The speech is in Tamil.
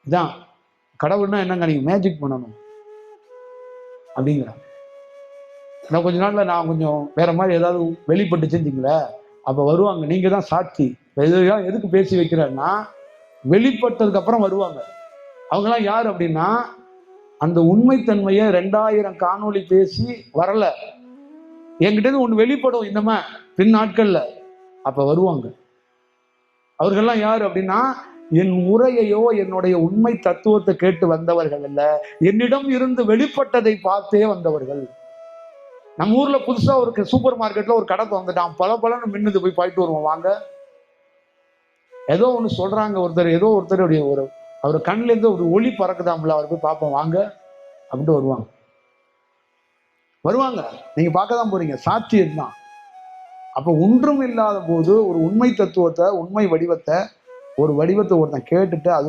இதான் கடவுள்னா என்னங்க, நீங்க மேஜிக் பண்ணணும் அப்படிங்கிறாங்க. நான் கொஞ்ச நாள்ல நான் கொஞ்சம் வேற மாதிரி ஏதாவது வெளிப்பட்டு செஞ்சீங்களே, அப்ப வருவாங்க. நீங்க தான் சாட்சி. இதெல்லாம் எதுக்கு பேசி வைக்கிறேன்னா, வெளிப்பட்டதுக்கு அப்புறம் வருவாங்க. அவங்கெல்லாம் யார் அப்படின்னா, அந்த உண்மைத்தன்மையை 2000 காணொளி பேசி வரல, என்கிட்ட இருந்து ஒண்ணு வெளிப்படும் இன்னமா பின் நாட்கள்ல, அப்ப வருவாங்க. அவர்கள்லாம் யார் அப்படின்னா, என் உரையையோ என்னுடைய உண்மை தத்துவத்தை கேட்டு வந்தவர்கள் அல்ல, என்னிடம் இருந்து வெளிப்பட்டதை பார்த்தே வந்தவர்கள். நம்ம ஊர்ல புதுசா ஒரு சூப்பர் மார்க்கெட்ல ஒரு கடை வந்துட்டான், பல பலன்னு மின்னுது, போய் போயிட்டு வருவோம் வாங்க. ஏதோ ஒண்ணு சொல்றாங்க, ஒருத்தர் ஏதோ ஒருத்தருடைய ஒரு அவர் கண்ணுல இருந்து ஒரு ஒளி பறக்குதாம்ல, அவர் போய் பார்ப்போம் வாங்க அப்படின்ட்டு வருவாங்க. நீங்க பார்க்க தான் போறீங்க, சாட்சியம் தான். அப்ப ஒன்றும் இல்லாத போது ஒரு உண்மை தத்துவத்தை, உண்மை வடிவத்தை, ஒரு வடிவத்தை ஒருத்தன் கேட்டுட்டு அது